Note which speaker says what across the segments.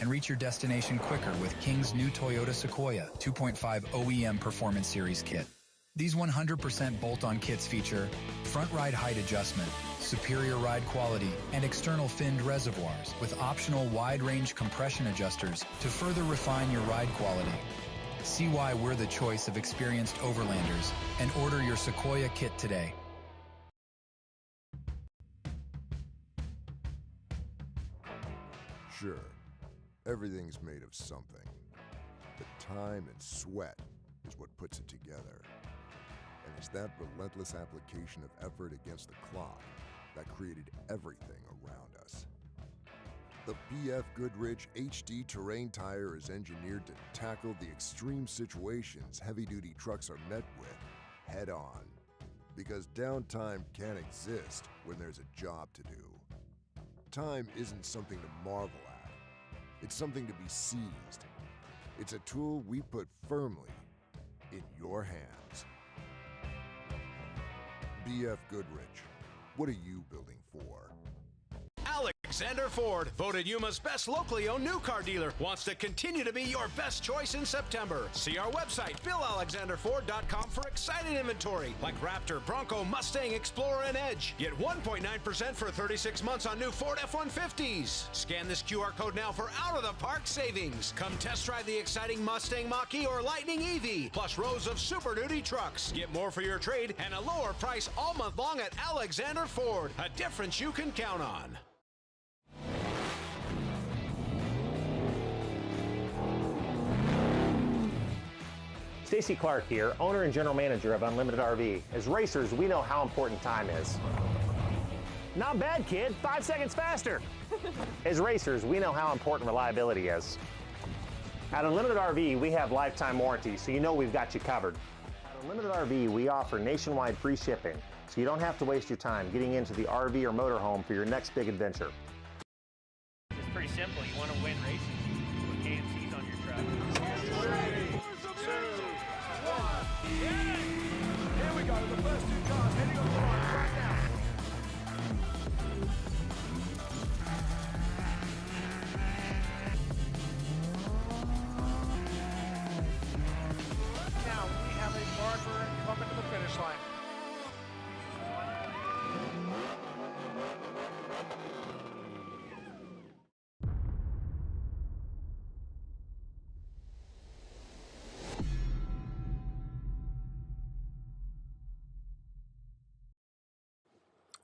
Speaker 1: and reach your destination quicker with King's new Toyota Sequoia 2.5 OEM Performance Series kit. These 100% bolt-on kits feature front ride height adjustment, superior ride quality, and external finned reservoirs with optional wide-range compression adjusters to further refine your ride quality. See why we're the choice of experienced overlanders and order your Sequoia kit today.
Speaker 2: Sure, everything's made of something, but time and sweat is what puts it together. And it's that relentless application of effort against the clock that created everything around us. The BF Goodrich HD Terrain Tire is engineered to tackle the extreme situations heavy-duty trucks are met with head-on. Because downtime can't exist when there's a job to do. Time isn't something to marvel at. It's something to be seized. It's a tool we put firmly in your hands. BF Goodrich, what are you building for?
Speaker 3: Alexander Ford, voted Yuma's best locally owned new car dealer, wants to continue to be your best choice in September. See our website, BillAlexanderFord.com, for exciting inventory like Raptor, Bronco, Mustang, Explorer, and Edge. Get 1.9% for 36 months on new Ford F-150s. Scan this QR code now for out-of-the-park savings. Come test drive the exciting Mustang Mach-E or Lightning EV, plus rows of Super Duty trucks. Get more for your trade and a lower price all month long at Alexander Ford. A difference you can count on.
Speaker 4: Stacy Clark here, owner and general manager of Unlimited RV. As racers, we know how important time is. Not bad, kid. 5 seconds faster. As racers, we know how important reliability is. At Unlimited RV, we have lifetime warranty, so you know we've got you covered. At Unlimited RV, we offer nationwide free shipping, so you don't have to waste your time getting into the RV or motorhome for your next big adventure.
Speaker 5: It's pretty simple. You want to win races, put KMCs on your truck.
Speaker 6: Here we go, the first two cars heading on the line right now. Now we have a marker coming to the finish line.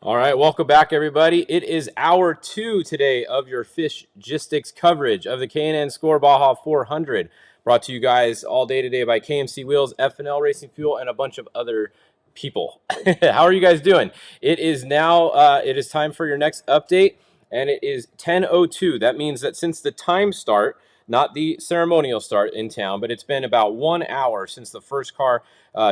Speaker 7: All right, welcome back, everybody. It is hour 2 today of your Fishgistics coverage of the K&N Score Baja 400, brought to you guys all day today by KMC Wheels, F&L Racing Fuel, and a bunch of other people. How are you guys doing? It is now, it is time for your next update, and it is 10:02. That means that since the time start, not the ceremonial start in town, but it's been about 1 hour since the first car,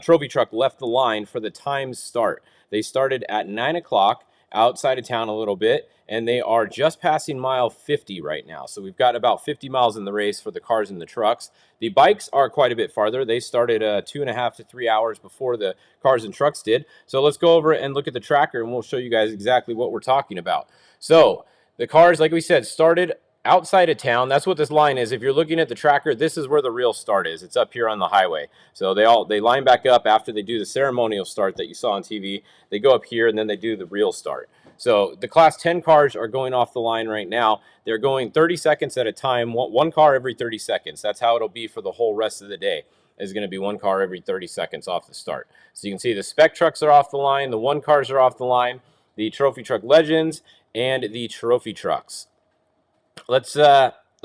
Speaker 7: trophy truck, left the line for the time start. They started at 9 o'clock outside of town a little bit, and they are just passing mile 50 right now. So we've got about 50 miles in the race for the cars and the trucks. The bikes are quite a bit farther. They started 2.5 to 3 hours before the cars and trucks did. So let's go over and look at the tracker, and we'll show you guys exactly what we're talking about. So the cars, like we said, started outside of town. That's what this line is. If you're looking at the tracker, this is where the real start is. It's up here on the highway. So they line back up after they do the ceremonial start that you saw on TV. They go up here and then they do the real start. So the class 10 cars are going off the line right now. They're going 30 seconds at a time, one car every 30 seconds. That's how it'll be for the whole rest of the day. Is going to be one car every 30 seconds off the start. So you can see the spec trucks are off the line, the one cars are off the line, the trophy truck legends, and the trophy trucks. Let's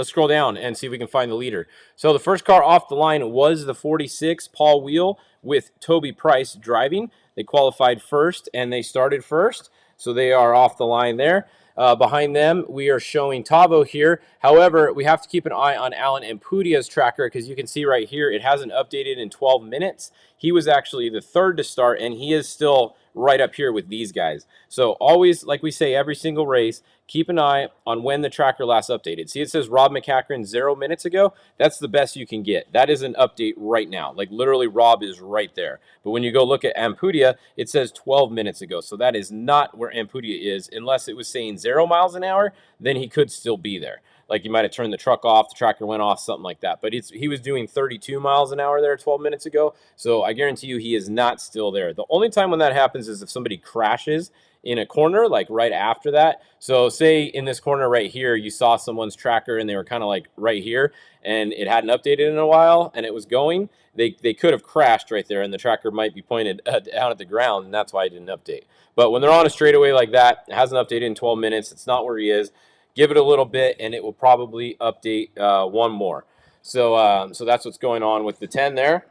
Speaker 7: scroll down and see if we can find the leader. So the first car off the line was the 46 Paul Wheel with Toby Price driving. They qualified first and they started first, so they are off the line there. Behind them, we are showing Tavo here. However, we have to keep an eye on Alan Ampudia's tracker because you can see right here it hasn't updated in 12 minutes. He was actually the third to start, and he is still right up here with these guys. So always, like we say, every single race, keep an eye on when the tracker last updated. See, it says Rob McCachran 0 minutes ago. That's the best you can get. That is an update right now. Like literally Rob is right there. But when you go look at Ampudia, it says 12 minutes ago. So that is not where Ampudia is. Unless it was saying 0 miles an hour, then he could still be there. like you might have turned the truck off, the tracker went off, something like that. But he was doing 32 miles an hour there 12 minutes ago. So I guarantee you he is not still there. The only time when that happens is if somebody crashes in a corner, like right after that. So say in this corner right here, you saw someone's tracker and they were kind of like right here and it hadn't updated in a while and it was going, they could have crashed right there and the tracker might be pointed down at the ground, and that's why it didn't update. But when they're on a straightaway like that, it hasn't updated in 12 minutes, it's not where he is, give it a little bit and it will probably update one more. So so that's what's going on with the 10 there.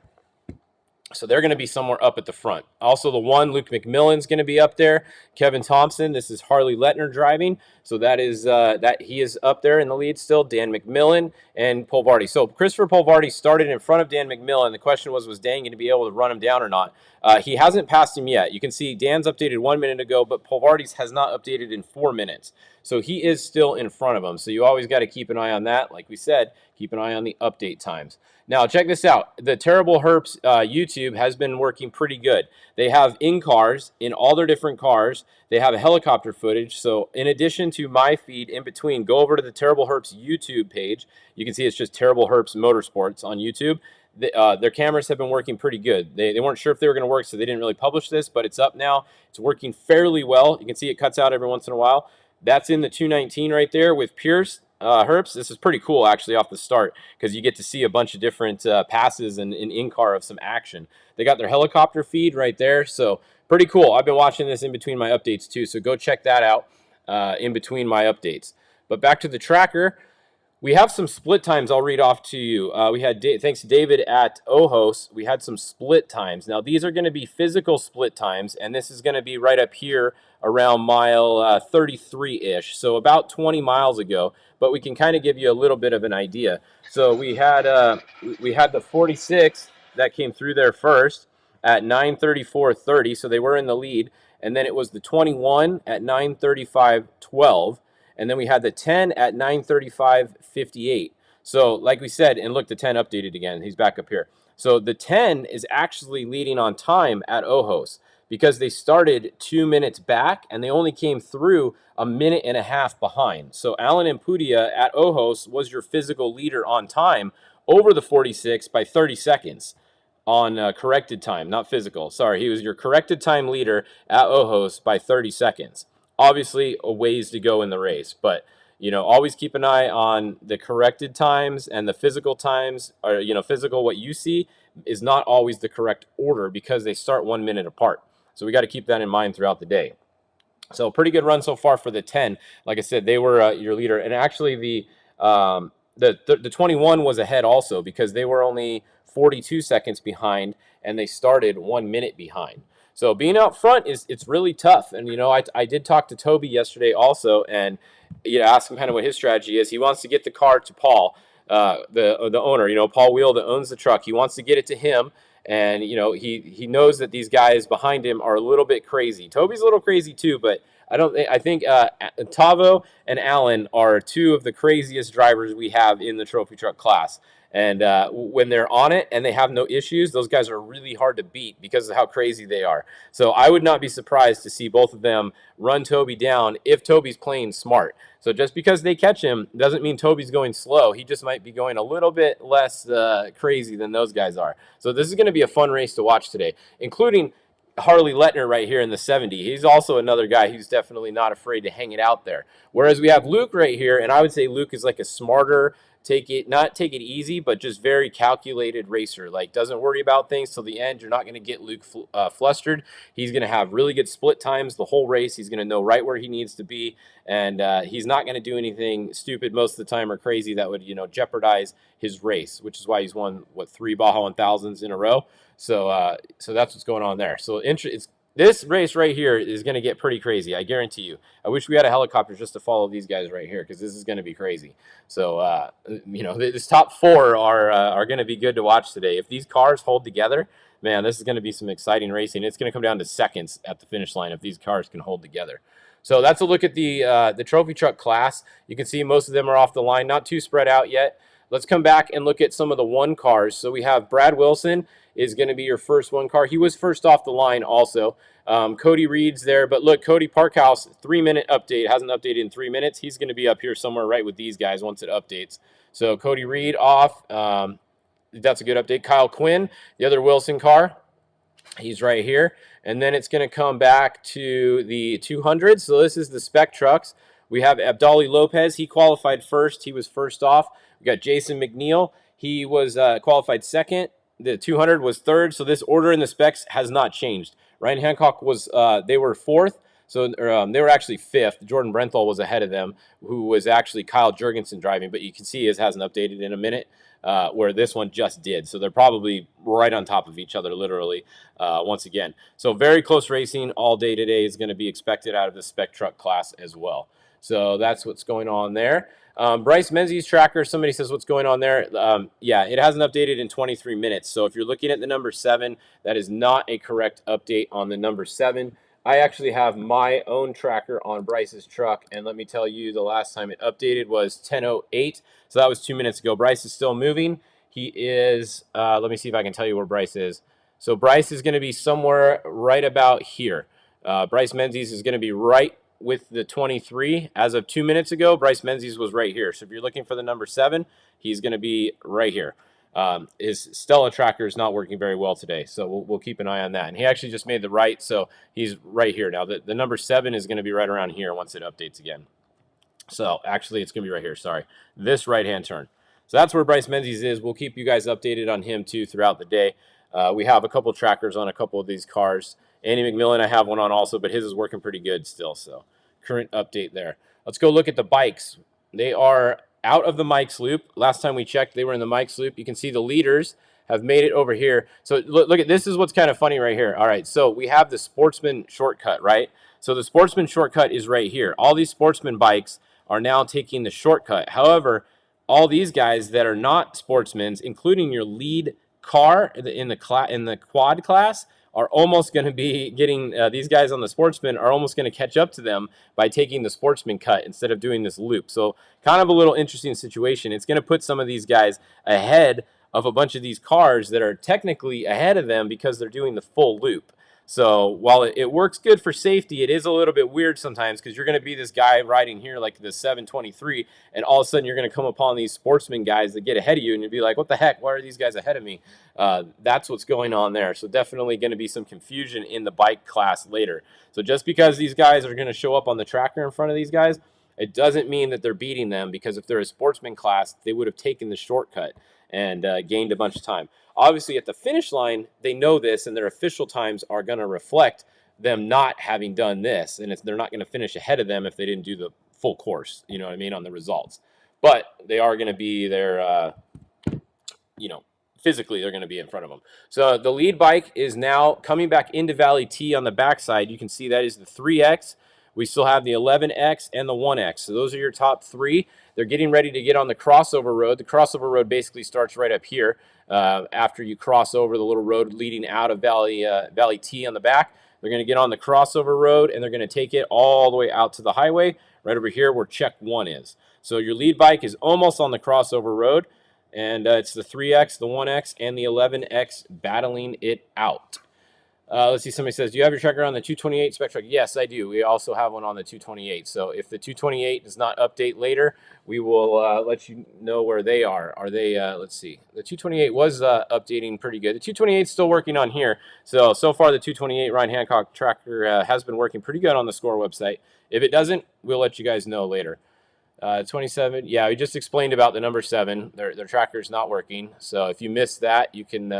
Speaker 7: So they're going to be somewhere up at the front. Also, the 1, Luke McMillan's going to be up there. Kevin Thompson, this is Harley Letner driving. So that is that he is up there in the lead still. Dan McMillan and Polvardi. So Christopher Polvardi started in front of Dan McMillan. The question was Dan going to be able to run him down or not? He hasn't passed him yet. You can see Dan's updated 1 minute ago, but Polvardi's has not updated in 4 minutes. So he is still in front of him. So you always got to keep an eye on that. Like we said, keep an eye on the update times. Now, check this out. The Terrible Herps YouTube has been working pretty good. They have in-cars, in all their different cars. They have a helicopter footage. So in addition to my feed in between, go over to the Terrible Herps YouTube page. You can see it's just Terrible Herps Motorsports on YouTube. Their cameras have been working pretty good. They weren't sure if they were going to work, so they didn't really publish this, but it's up now. It's working fairly well. You can see it cuts out every once in a while. That's in the 219 right there with Pierce. Herps, this is pretty cool actually off the start because you get to see a bunch of different passes and in-car of some action. They got their helicopter feed right there, so pretty cool. I've been watching this in between my updates too, so go check that out in between my updates. But back to the tracker, we have some split times I'll read off to you. We had, thanks to David at Ojos, we had some split times. Now these are going to be physical split times, and this is going to be right up here around mile 33-ish, so about 20 miles ago, but we can kind of give you a little bit of an idea. So we had the 46 that came through there first at 9:34:30, so they were in the lead, and then it was the 21 at 9:35:12, and then we had the 10 at 9:35:58. So like we said, and look, the 10 updated again, he's back up here. So the 10 is actually leading on time at Ojos, because they started 2 minutes back and they only came through a minute and a half behind. So Alan Impudia at Ojos was your physical leader on time over the 46 by 30 seconds on corrected time, not physical. Sorry, he was your corrected time leader at Ojos by 30 seconds. Obviously, a ways to go in the race, but you know, always keep an eye on the corrected times and the physical times, or you know, physical, what you see is not always the correct order because they start 1 minute apart. So we got to keep that in mind throughout the day. So pretty good run so far for the 10. Like I said, they were your leader, and actually the 21 was ahead also because they were only 42 seconds behind and they started 1 minute behind. So being out front it's really tough. And you know, I did talk to Toby yesterday also, and you know, asked him kind of what his strategy is. He wants to get the car to Paul, the owner. You know, Paul Wheel that owns the truck. He wants to get it to him. And, you know, he knows that these guys behind him are a little bit crazy. Toby's a little crazy too, but I think Tavo and Alan are two of the craziest drivers we have in the trophy truck class. And when they're on it and they have no issues, those guys are really hard to beat because of how crazy they are. So I would not be surprised to see both of them run Toby down if Toby's playing smart. So just because they catch him doesn't mean Toby's going slow. He just might be going a little bit less crazy than those guys are. So this is going to be a fun race to watch today, including Harley Letner right here in the 70. He's also another guy who's definitely not afraid to hang it out there. Whereas we have Luke right here, and I would say Luke is like a smarter, not take it easy, but just very calculated racer. Like, doesn't worry about things till the end. You're not going to get Luke flustered. He's going to have really good split times the whole race. He's going to know right where he needs to be, and he's not going to do anything stupid most of the time or crazy that would, you know, jeopardize his race, which is why he's won, what, 3 Baja 1000s in a row. So so that's what's going on there. So this race right here is going to get pretty crazy, I guarantee you. I wish we had a helicopter just to follow these guys right here, because this is going to be crazy. So, you know, this top 4 are going to be good to watch today. If these cars hold together, man, this is going to be some exciting racing. It's going to come down to seconds at the finish line if these cars can hold together. So that's a look at the trophy truck class. You can see most of them are off the line, not too spread out yet. Let's come back and look at some of the 1 cars. So we have Brad Wilson is going to be your first 1 car. He was first off the line also. Cody Reed's there, but look, Cody Parkhouse, 3-minute update, hasn't updated in 3 minutes. He's going to be up here somewhere right with these guys once it updates. So Cody Reed off. That's a good update. Kyle Quinn, the other Wilson car, he's right here. And then it's going to come back to the 200. So this is the spec trucks. We have Abdali Lopez. He qualified first. He was first off. We got Jason McNeil. He was qualified second. The 200 was third. So this order in the specs has not changed. Ryan Hancock was, they were fourth. So they were actually fifth. Jordan Brenthal was ahead of them, who was actually Kyle Jurgensen driving. But you can see his hasn't updated in a minute, where this one just did. So they're probably right on top of each other, literally, once again. So very close racing all day today is going to be expected out of the spec truck class as well. So that's what's going on there. Bryce Menzies tracker, somebody says what's going on there. Yeah, it hasn't updated in 23 minutes. So if you're looking at the number 7, that is not a correct update on the number 7. I actually have my own tracker on Bryce's truck, and let me tell you, the last time it updated was 10:08, so that was 2 minutes ago. Bryce is still moving. He is, let me see if I can tell you where Bryce is. So Bryce is going to be somewhere right about here. Bryce Menzies is going to be right with the 23. As of 2 minutes ago, Bryce Menzies was right here. So if you're looking for the number 7, he's going to be right here. His Stella tracker is not working very well today, so we'll keep an eye on that. And he actually just made the right, so he's right here. Now, the number 7 is going to be right around here once it updates again. So actually, it's going to be right here. Sorry, this right-hand turn. So that's where Bryce Menzies is. We'll keep you guys updated on him, too, throughout the day. We have a couple trackers on a couple of these cars. Andy McMillan, I have one on also, but his is working pretty good still. So current update there. Let's go look at the bikes. They are out of the Mike's loop. Last time we checked, they were in the Mike's loop. You can see the leaders have made it over here. So look at this is what's kind of funny right here. All right, so we have the Sportsman shortcut, right? So the Sportsman shortcut is right here. All these Sportsman bikes are now taking the shortcut. However, all these guys that are not Sportsmans, including your lead car in the quad class, are almost going to be getting, these guys on the Sportsman are almost going to catch up to them by taking the Sportsman cut instead of doing this loop. So kind of a little interesting situation. It's going to put some of these guys ahead of a bunch of these cars that are technically ahead of them because they're doing the full loop. So while it works good for safety, it is a little bit weird sometimes because you're going to be this guy riding here like the 723, and all of a sudden you're going to come upon these Sportsman guys that get ahead of you, and you'll be like, what the heck? Why are these guys ahead of me? That's what's going on there. So definitely going to be some confusion in the bike class later. So just because these guys are going to show up on the tracker in front of these guys, it doesn't mean that they're beating them, because if they're a Sportsman class, they would have taken the shortcut and gained a bunch of time. Obviously, at the finish line, they know this, and their official times are going to reflect them not having done this, and they're not going to finish ahead of them if they didn't do the full course, you know what I mean, on the results. But they are going to be there, physically they're going to be in front of them. So the lead bike is now coming back into Valley T on the backside. You can see that is the 3X. We still have the 11X and the 1X. So those are your top 3. They're getting ready to get on the crossover road. The crossover road basically starts right up here after you cross over the little road leading out of Valley T on the back. They're going to get on the crossover road, and they're going to take it all the way out to the highway right over here where check 1 is. So your lead bike is almost on the crossover road, and it's the 3X, the 1X, and the 11X battling it out. Let's see, somebody says, do you have your tracker on the 228 spec truck? Yes, I do. We also have one on the 228. So if the 228 does not update later, we will let you know where they are. Are they, let's see, the 228 was updating pretty good. The 228 is still working on here. So far the 228 Ryan Hancock tracker has been working pretty good on the SCORE website. If it doesn't, we'll let you guys know later. 27, yeah, we just explained about the number 7. Their tracker is not working. So if you missed that, you can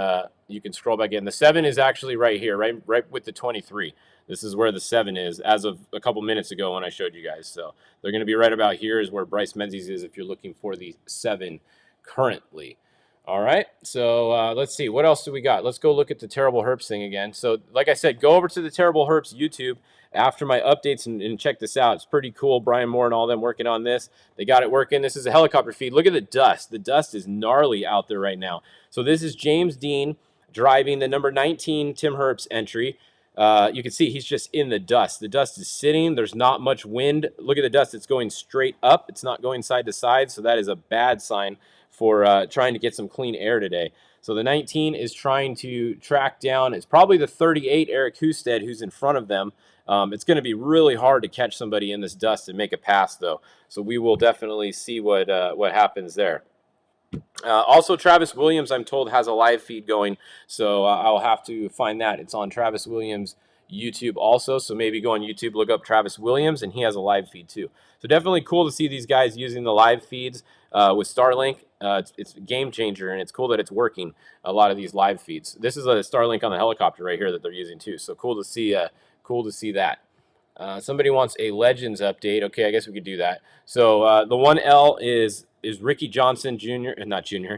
Speaker 7: scroll back in. The 7 is actually right here, right with the 23. This is where the 7 is as of a couple minutes ago when I showed you guys. So they're going to be right about here is where Bryce Menzies is if you're looking for the 7 currently. All right, so let's see. What else do we got? Let's go look at the Terrible Herps thing again. So like I said, go over to the Terrible Herps YouTube after my updates and check this out. It's pretty cool. Brian Moore and all them working on this. They got it working. This is a helicopter feed. Look at the dust. The dust is gnarly out there right now. So this is James Dean driving the number 19 Tim Herps entry. You can see he's just in the dust. The dust is sitting. There's not much wind. Look at the dust. It's going straight up. It's not going side to side, so that is a bad sign for trying to get some clean air today. So the 19 is trying to track down, it's probably the 38 Eric Husted who's in front of them. It's going to be really hard to catch somebody in this dust and make a pass, though. So we will definitely see what happens there. Also, Travis Williams, I'm told, has a live feed going, so I'll have to find that. It's on Travis Williams' YouTube also, so maybe go on YouTube, look up Travis Williams, and he has a live feed too. So definitely cool to see these guys using the live feeds with Starlink. It's a game changer, and it's cool that it's working, a lot of these live feeds. This is a Starlink on the helicopter right here that they're using too, so cool to see that. Somebody wants a Legends update. Okay, I guess we could do that. So the 1L is Ricky Johnson Jr., not Jr.,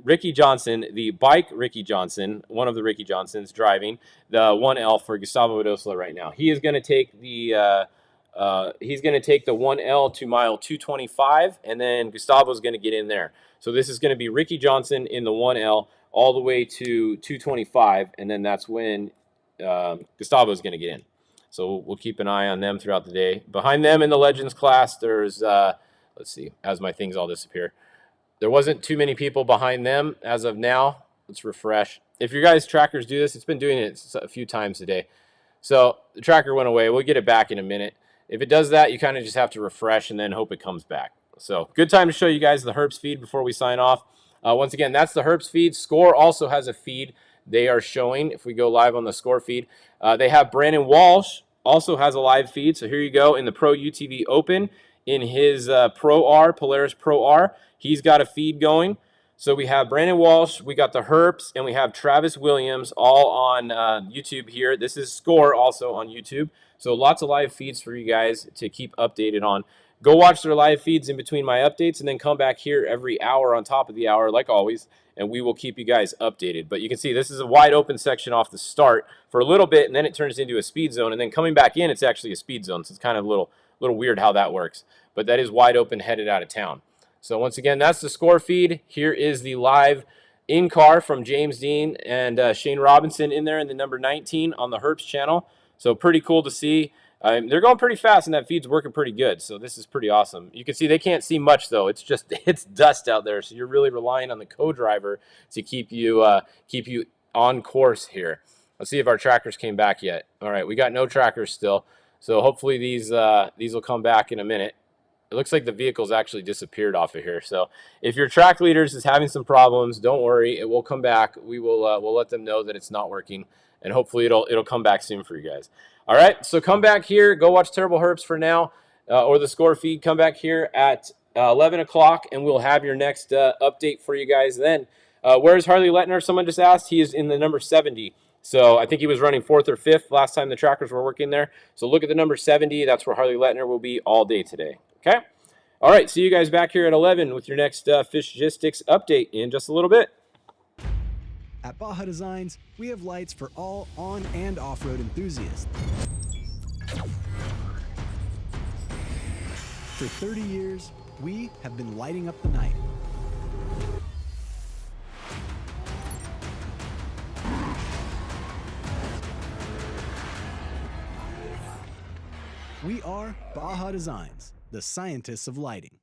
Speaker 7: Ricky Johnson, the bike Ricky Johnson, one of the Ricky Johnsons driving the 1L for Gustavo Adosla right now. He is going to take the 1L to mile 225, and then Gustavo's going to get in there. So this is going to be Ricky Johnson in the 1L all the way to 225, and then that's when Gustavo's going to get in. So we'll keep an eye on them throughout the day. Behind them in the Legends class, there's, let's see, as my things all disappear. There wasn't too many people behind them as of now. Let's refresh. If your guys' trackers do this, it's been doing it a few times today. So the tracker went away. We'll get it back in a minute. If it does that, you kind of just have to refresh and then hope it comes back. So good time to show you guys the Herps feed before we sign off. Once again, that's the Herps feed. Score also has a feed they are showing. If we go live on the Score feed, they have Brandon Walsh also has a live feed. So here you go in the Pro UTV Open in his Pro R, Polaris Pro R. He's got a feed going. So we have Brandon Walsh, we got the Herps, and we have Travis Williams all on YouTube here. This is Score also on YouTube. So lots of live feeds for you guys to keep updated on. Go watch their live feeds in between my updates, and then come back here every hour on top of the hour, like always, and we will keep you guys updated. But you can see this is a wide open section off the start for a little bit, and then it turns into a speed zone, and then coming back in, it's actually a speed zone. So it's kind of a little weird how that works. But that is wide open, headed out of town. So once again, that's the Score feed. Here is the live in-car from James Dean and Shane Robinson in there in the number 19 on the Herps channel. So pretty cool to see. They're going pretty fast, and that feed's working pretty good. So this is pretty awesome. You can see they can't see much, though. It's dust out there. So you're really relying on the co-driver to keep you on course here. Let's see if our trackers came back yet. All right, we got no trackers still. So hopefully these will come back in a minute. It looks like the vehicle's actually disappeared off of here. So if your track leaders is having some problems, don't worry. It will come back. We will we'll let them know that it's not working, and hopefully it'll come back soon for you guys. All right, so come back here. Go watch Terrible Herps for now, or the Score feed. Come back here at 11 o'clock, and we'll have your next update for you guys then. Where's Harley Lettner? Someone just asked. He is in the number 70. So I think he was running 4th or 5th last time the trackers were working there. So look at the number 70. That's where Harley Lettner will be all day today. Okay? All right, see you guys back here at 11 with your next Fishgistics update in just a little bit.
Speaker 8: At Baja Designs, we have lights for all on- and off-road enthusiasts. For 30 years, we have been lighting up the night. We are Baja Designs, the scientists of lighting.